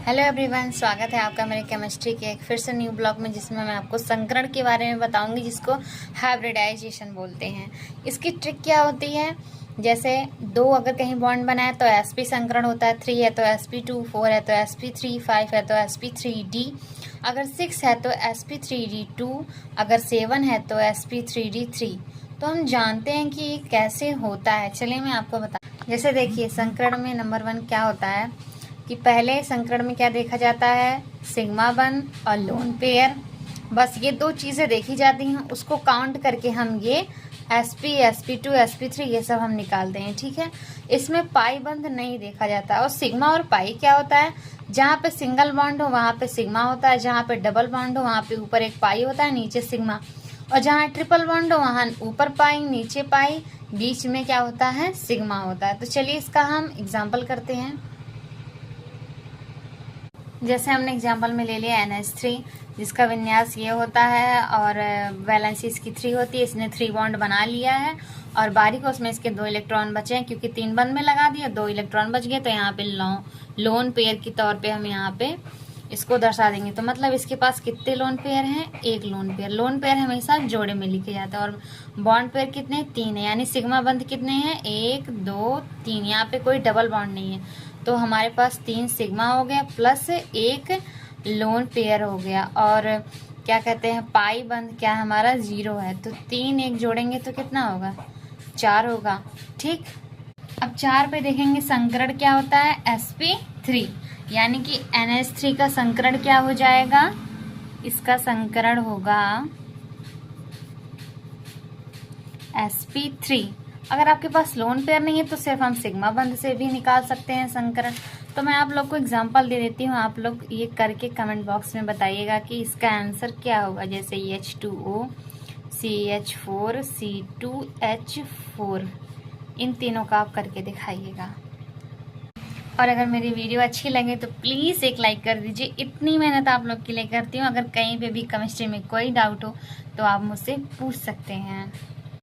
Hello everyone, स्वागत है आपका मेरे केमिस्ट्री के एक फिर से न्यू ब्लॉग में, जिसमें मैं आपको संकरण के बारे में बताऊंगी, जिसको हाइब्रिडाइजेशन बोलते हैं। इसकी ट्रिक क्या होती है? जैसे दो अगर कहीं बॉन्ड बना है तो sp संकरण होता है, 3 है तो sp2, 4 है तो sp3, 5 है तो sp3d, अगर 6 है तो sp3d2, अगर 7 है तो sp3d3। तो हम जानते हैं कि ये कैसे होता है। चलिए मैं आपको बता। जैसे देखिए, संकरण में नंबर 1 क्या होता है कि पहले संकरण में क्या देखा जाता है? सिग्मा बंध और लोन पेयर। बस ये दो चीज़ें देखी जाती हैं। उसको काउंट करके हम ये sp, sp2, sp3 ये सब हम निकालते हैं। ठीक है, इसमें पाई बंध नहीं देखा जाता। और सिग्मा और पाई क्या होता है? जहाँ पे सिंगल बॉन्ड हो वहाँ पे सिग्मा होता है, जहाँ पे डबल बॉन्ड हो वहाँ पे ऊपर एक पाई होता है, नीचे सिग्मा। और जहाँ ट्रिपल बॉन्ड हो वहाँ ऊपर पाई नीचे पाई, बीच में क्या होता है? सिग्मा होता है। तो चलिए इसका हम एग्जाम्पल करते हैं। जैसे हमने एग्जाम्पल में ले लिया NH3, जिसका विन्यास ये होता है और वैलेंसी इसकी 3 होती है। इसने 3 बॉन्ड बना लिया है और बारीक उसमें इसके 2 इलेक्ट्रॉन बचे हैं, क्योंकि 3 बंद में लगा दिया, 2 इलेक्ट्रॉन बच गए। तो यहाँ पे लोन पेयर के तौर पे हम यहाँ पे इसको दर्शा देंगे। तो मतलब इसके पास कितने लोन पेयर हैं? एक लोन पेयर। लोन पेयर हमेशा जोड़े में लिखे जाते हैं। और बॉन्ड पेयर कितने? 3 है, यानी सिग्मा बंध कितने हैं? 1 2 3। यहाँ पे कोई डबल बॉन्ड नहीं है, तो हमारे पास 3 सिग्मा हो गया प्लस 1 लोन पेयर हो गया। और क्या कहते हैं, पाई बंध क्या हमारा 0 है, तो 3 1 जोड़ेंगे तो कितना होगा? 4 होगा। ठीक, अब 4 पे देखेंगे संकरण क्या होता है? sp3, यानी कि NH3 का संकरण क्या हो जाएगा? इसका संकरण होगा sp3। अगर आपके पास लोन पेयर नहीं है तो सिर्फ हम सिग्मा बंध से भी निकाल सकते हैं संकरण। तो मैं आप लोग को एग्जांपल दे देती हूँ, आप लोग ये करके कमेंट बॉक्स में बताइएगा कि इसका आंसर क्या होगा। जैसे H2O, CH4, C2H4, इन तीनों का आप करके दिखाइएगा। और अगर मेरी वीडियो अच्छी लगे तो प्लीज़ एक लाइक कर दीजिए। इतनी मेहनत आप लोग के लिए करती हूँ। अगर कहीं पे भी केमिस्ट्री में कोई डाउट हो तो आप मुझसे पूछ सकते हैं।